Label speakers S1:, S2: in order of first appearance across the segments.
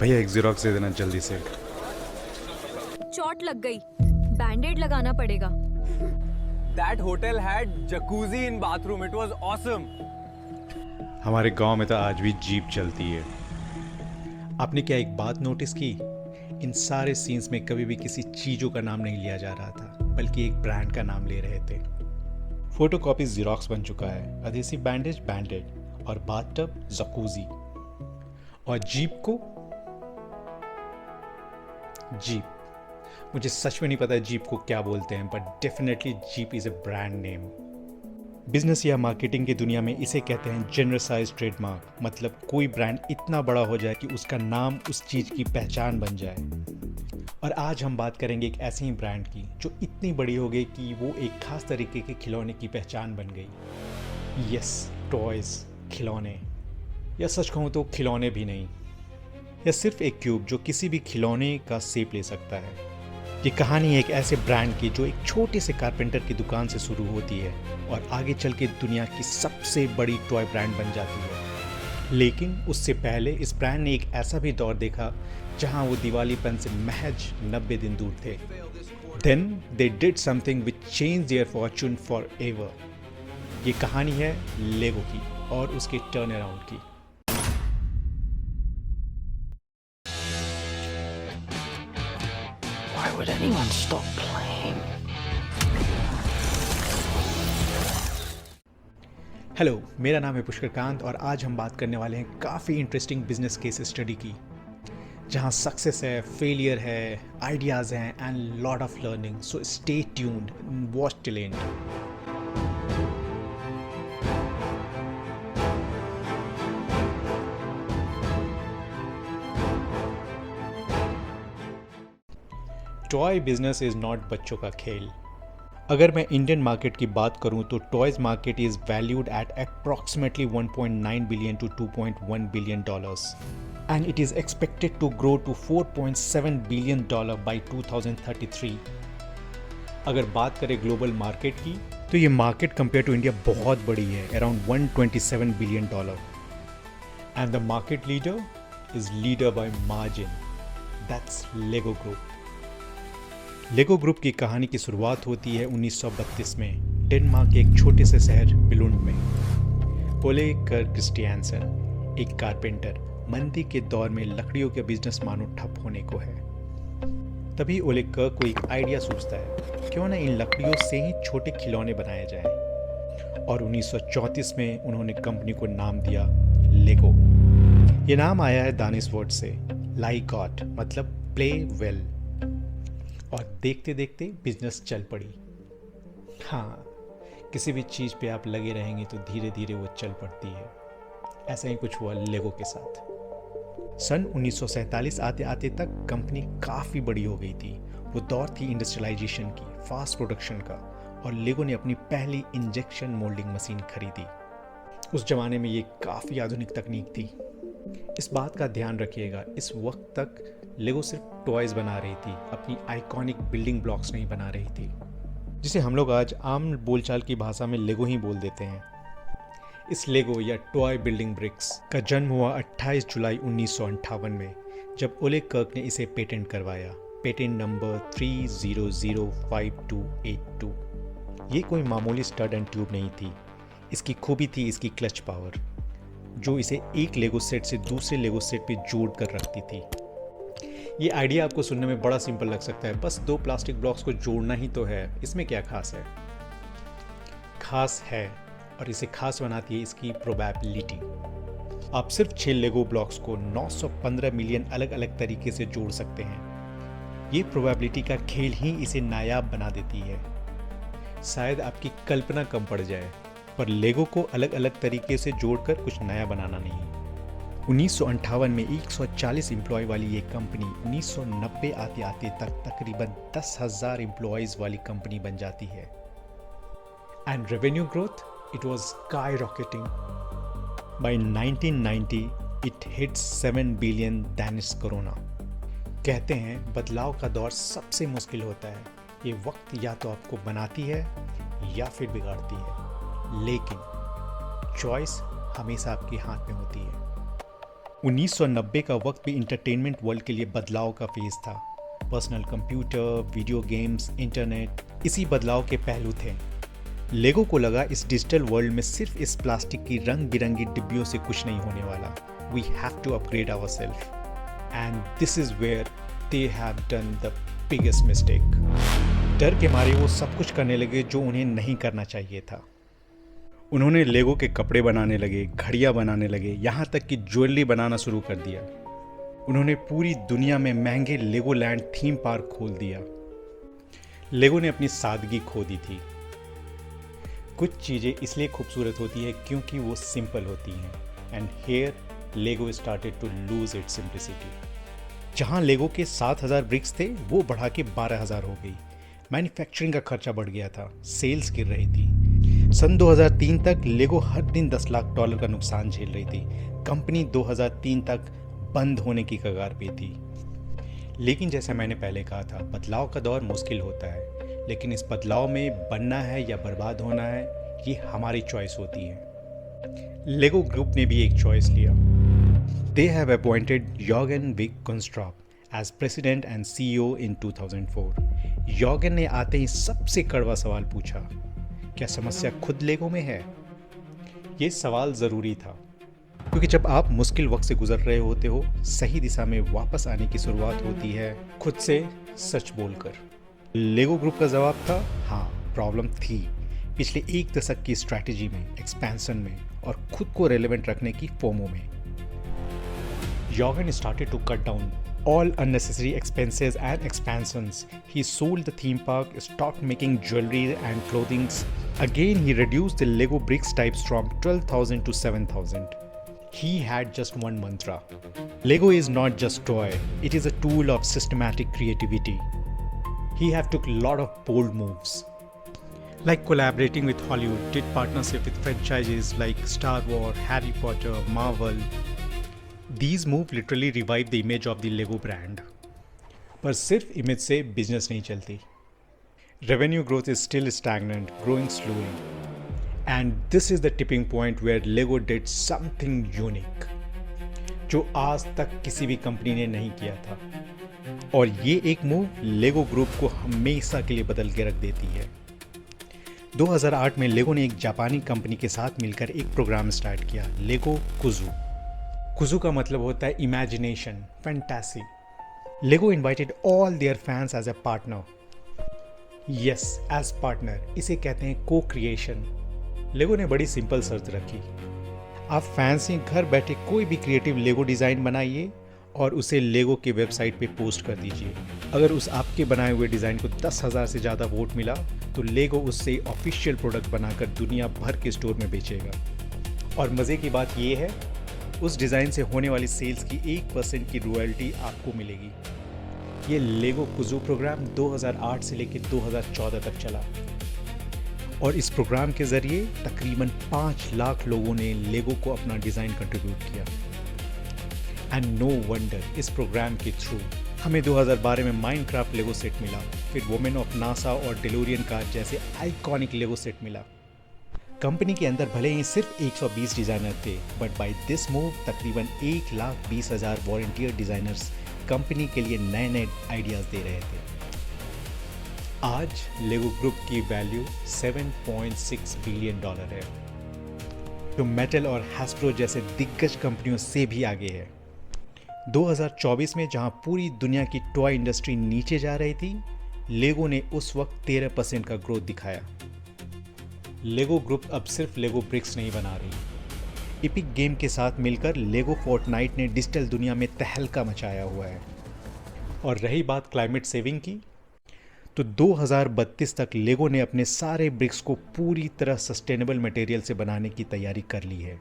S1: भैया एक जीरोक्स दे देना जल्दी से।
S2: चोट लग गई, बैंडेड लगाना पड़ेगा।
S3: That hotel had jacuzzi in bathroom. It was awesome.
S1: हमारे गांव में तो आज भी जीप चलती है।
S4: आपने क्या एक बात नोटिस की? इन सारे सीन्स में कभी भी किसी चीज़ों का नाम नहीं लिया जा रहा था, बल्कि एक ब्रांड का नाम ले रहे थे। फोटोकॉपी जीरोक्स बन चुका है, अधेसिव बैंडेज बैंडेड और बाथटब जकूजी। और जीप को जीप, मुझे सच में नहीं पता जीप को क्या बोलते हैं, but definitely jeep is a brand name. Business या मार्केटिंग की दुनिया में इसे कहते हैं जनरलाइज्ड ट्रेडमार्क, मतलब कोई ब्रांड इतना बड़ा हो जाए कि उसका नाम उस चीज़ की पहचान बन जाए। और आज हम बात करेंगे एक ऐसे ही ब्रांड की जो इतनी बड़ी हो गई कि वो एक खास तरीके के खिलौने की पहचान बन गई। यस, टॉयज़, खिलौने, या सच कहूँ तो खिलौने भी नहीं, या सिर्फ एक क्यूब जो किसी भी खिलौने का शेप ले सकता है। ये कहानी एक ऐसे ब्रांड की जो एक छोटे से कारपेंटर की दुकान से शुरू होती है और आगे चल के दुनिया की सबसे बड़ी टॉय ब्रांड बन जाती है। लेकिन उससे पहले इस ब्रांड ने एक ऐसा भी दौर देखा जहां वो दिवालीपन से महज 90 दिन दूर थे। Then they did something which change their fortune forever. ये कहानी है लेगो की और उसके टर्न अराउंड की।
S5: Why would anyone stop playing?
S4: Hello, मेरा नाम है पुष्कर कांत और आज हम बात करने वाले हैं काफ़ी इंटरेस्टिंग बिजनेस केस स्टडी की, जहां सक्सेस है, फेलियर है, आइडियाज़ हैं and lot of learning. So stay tuned, watch till and. Toy business is not बच्चों का खेल। अगर मैं इंडियन मार्केट की बात करूं तो toys market is valued at approximately 1.9 billion to 2.1 billion dollars and it is expected to grow to 4.7 billion dollar by 2033। अगर बात करें ग्लोबल मार्केट की तो ये मार्केट कंपेयर टू इंडिया बहुत बड़ी है, around 127 billion dollar. And the market leader is leader bye margin, that's Lego group. Lego group की कहानी की शुरुआत होती है 1932 में डेनमार्क के एक छोटे से शहर बिलुंड में। ओले कर क्रिस्टियानसन, एक कारपेंटर, मंदी के दौर में लकड़ियों के बिजनेस मानो ठप होने को है। तभी ओले कर को एक आइडिया सूझता है, क्यों ना इन लकड़ियों से ही छोटे खिलौने बनाए जाएं। और 1934 में उन्होंने कंपनी को नाम दिया लेगो। ये नाम आया है दानिश वर्ड से, लाई गॉट मतलब प्ले वेल। और देखते देखते बिजनेस चल पड़ी। हाँ, किसी भी चीज़ पे आप लगे रहेंगे तो धीरे धीरे वो चल पड़ती है। ऐसा ही कुछ हुआ लेगो के साथ। सन 1947 आते आते तक कंपनी काफ़ी बड़ी हो गई थी। वो दौर थी इंडस्ट्रियलाइजेशन की, फास्ट प्रोडक्शन का, और लेगो ने अपनी पहली इंजेक्शन मोल्डिंग मशीन खरीदी। उस जमाने में ये काफ़ी आधुनिक तकनीक थी। इस बात का ध्यान रखिएगा, इस वक्त तक लेगो सिर्फ टॉयज़ बना रही थी, अपनी आइकॉनिक बिल्डिंग ब्लॉक्स नहीं बना रही थी, जिसे हम लोग आज आम बोलचाल की भाषा में लेगो ही बोल देते हैं। इस लेगो या टॉय बिल्डिंग ब्रिक्स का जन्म हुआ 28 जुलाई 1958 में, जब ओले कर्क ने इसे पेटेंट करवाया, पेटेंट नंबर 3005282। ये कोई मामूली स्टड एंड ट्यूब नहीं थी। इसकी खूबी थी इसकी क्लच पावर, जो इसे एक लेगो सेट से दूसरे लेगो सेट पे जोड़ कर रखती थी। ये आइडिया आपको सुनने में बड़ा सिंपल लग सकता है, बस 2 प्लास्टिक ब्लॉक्स को जोड़ना ही तो है, इसमें क्या खास है? खास है, और इसे खास बनाती है इसकी प्रोबेबिलिटी। आप सिर्फ 6 लेगो ब्लॉक्स को 915 मिलियन अलग अलग तरीके से जोड़ सकते हैं। ये प्रोबेबिलिटी का खेल ही इसे नायाब बना देती है। शायद आपकी कल्पना कम पड़ जाए, पर लेगो को अलग अलग तरीके से जोड़कर कुछ नया बनाना नहीं। 1958 में 140 एम्प्लॉय वाली ये कंपनी 1990 आते आते तक तकरीबन 10,000 एम्प्लॉयज़ वाली कंपनी बन जाती है। And revenue growth, it was skyrocketing. By 1990 it hits 7 billion Danish krone. कहते हैं बदलाव का दौर सबसे मुश्किल होता है। ये वक्त या तो आपको बनाती है या फिर बिगाड़ती है, लेकिन चॉइस हमेशा आपके हाथ में होती है। 1990 का वक्त भी इंटरटेनमेंट वर्ल्ड के लिए बदलाव का फेज था। Personal computer, video games, internet, इसी बदलाव के पहलू थे। लेगो को लगा इस डिजिटल वर्ल्ड में सिर्फ इस प्लास्टिक की रंग बिरंगी डिब्बियों से कुछ नहीं होने वाला। We have to upgrade ourself and this is where they have done the biggest mistake. डर के मारे वो सब कुछ करने लगे जो उन्हें नहीं करना चाहिए था।
S1: उन्होंने लेगो के कपड़े बनाने लगे, घड़ियां बनाने लगे, यहाँ तक कि ज्वेलरी बनाना शुरू कर दिया। उन्होंने पूरी दुनिया में महंगे लेगोलैंड थीम पार्क खोल दिया। लेगो ने अपनी सादगी खो दी थी। कुछ चीज़ें इसलिए खूबसूरत होती है क्योंकि वो सिंपल होती हैं and here Lego started to lose its simplicity. जहाँ लेगो के 7,000 ब्रिक्स थे वो बढ़ा के 12,000 हो गई। मैन्युफैक्चरिंग का खर्चा बढ़ गया था, सेल्स गिर रही थी। सन 2003 तक लेगो हर दिन $10 लाख का नुकसान झेल रही थी। कंपनी 2003 तक बंद होने की कगार पे थी। लेकिन जैसा मैंने पहले कहा था, बदलाव का दौर मुश्किल होता है, लेकिन इस बदलाव में बनना है या बर्बाद होना है ये हमारी चॉइस होती है। लेगो ग्रुप ने भी एक चॉइस लिया। They have appointed Jürgen Vig Kunstrop as president and CEO in 2004. Jürgen ने आते ही सबसे कड़वा सवाल पूछा, क्या समस्या खुद लेगो में है? ये सवाल ज़रूरी था क्योंकि जब आप मुश्किल वक्त से गुजर रहे होते हो, सही दिशा में वापस आने की शुरुआत होती है खुद से सच बोलकर। लेगो ग्रुप का जवाब था हाँ, प्रॉब्लम थी पिछले एक दशक की स्ट्रैटेजी में, एक्सपेंशन में और खुद को रेलेवेंट रखने की फोमो में। Jürgen started to cut down all unnecessary expenses and expansions. He sold the theme park, stopped making jewelry and clothing. Again, he reduced the Lego bricks types from 12,000 to 7,000. He had just one mantra. Lego is not just toy. It is a tool of systematic creativity. He have took a lot of bold moves. Like collaborating with Hollywood, did partnership with franchises like Star Wars, Harry Potter, Marvel. These moves literally revive the image of the Lego brand. पर सिर्फ image से business नहीं चलती। Revenue growth is still stagnant, growing slowly. And this is the tipping point where Lego did something unique, जो आज तक किसी भी कंपनी ने नहीं किया था। और ये एक मूव लेगो ग्रुप को हमेशा के लिए बदल के रख देती है। 2008 में लेगो ने एक जापानी कंपनी के साथ मिलकर एक प्रोग्राम स्टार्ट किया, लेगो कुजू। कुजू का मतलब होता है imagination, fantasy. Lego invited all their fans as a partner. Yes, as partner. इसे कहते हैं को क्रिएशन। लेगो ने बड़ी सिंपल शर्त रखी, आप फैंस से घर बैठे कोई भी क्रिएटिव लेगो डिज़ाइन बनाइए और उसे लेगो के वेबसाइट पे पोस्ट कर दीजिए। अगर उस आपके बनाए हुए डिज़ाइन को 10,000 से ज़्यादा वोट मिला तो लेगो उससे ऑफिशियल प्रोडक्ट बनाकर दुनिया भर के स्टोर में बेचेगा। और मज़े की बात यह है, उस डिज़ाइन से होने वाली सेल्स की 1% की रॉयल्टी आपको मिलेगी। ये लेगो कुजू प्रोग्राम 2008 से लेकर 2014 तक चला और इस प्रोग्राम के ज़रिए तकरीबन 5 लाख लोगों ने लेगो को अपना डिज़ाइन कंट्रीब्यूट किया। एंड नो वंडर, इस प्रोग्राम के थ्रू हमें 2012 में माइनक्राफ्ट लेगो सेट मिला, फिर वुमेन ऑफ नासा और डेलोरियन कार जैसे आइकॉनिक लेगो सेट मिला। कंपनी के अंदर भले ही सिर्फ 120 डिज़ाइनर थे, बट बाय दिस मूव तकरीबन 1,20,000 वॉलंटियर डिज़ाइनर्स कंपनी के लिए नए नए आइडियाज़ दे रहे थे। आज लेगो ग्रुप की वैल्यू $7.6 बिलियन है, जो मेटल और हैस्ब्रो जैसे दिग्गज कंपनियों से भी आगे है। 2024 में जहां पूरी दुनिया की टॉय इंडस्ट्री नीचे जा रही थी, लेगो ने उस वक्त 13% का ग्रोथ दिखाया। लेगो ग्रुप अब सिर्फ लेगो ब्रिक्स नहीं बना रही। इपिक गेम के साथ मिलकर लेगो फोर्टनाइट ने डिजिटल दुनिया में तहलका मचाया हुआ है। और रही बात क्लाइमेट सेविंग की, तो 2032 तक लेगो ने अपने सारे ब्रिक्स को पूरी तरह सस्टेनेबल मटेरियल से बनाने की तैयारी कर ली है।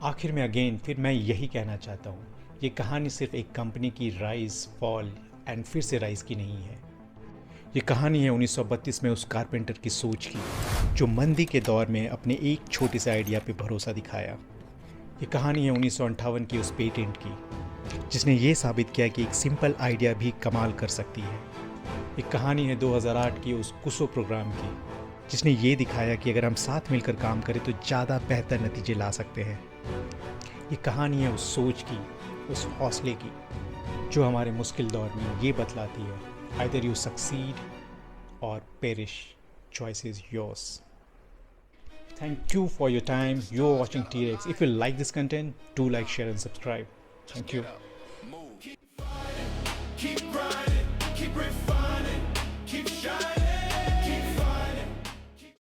S1: आखिर में फिर मैं यही कहना चाहता हूँ, ये कहानी सिर्फ एक कंपनी की राइज, फॉल एंड फिर से राइज की नहीं है। ये कहानी है 1932 में उस कारपेंटर की सोच की, जो मंदी के दौर में अपने एक छोटे से आइडिया पे भरोसा दिखाया। ये कहानी है 1958 की उस पेटेंट की, जिसने ये साबित किया कि एक सिंपल आइडिया भी कमाल कर सकती है। ये कहानी है 2008 की उस कुसो प्रोग्राम की, जिसने ये दिखाया कि अगर हम साथ मिलकर काम करें तो ज़्यादा बेहतर नतीजे ला सकते हैं।
S4: ये कहानी है उस सोच की, उस हौसले की, जो हमारे मुश्किल दौर में ये बतलाती है, either you succeed or perish, choice is yours. Thank you for your time. You're watching T-Rex. If you like this content, do like, share and subscribe. Thank you.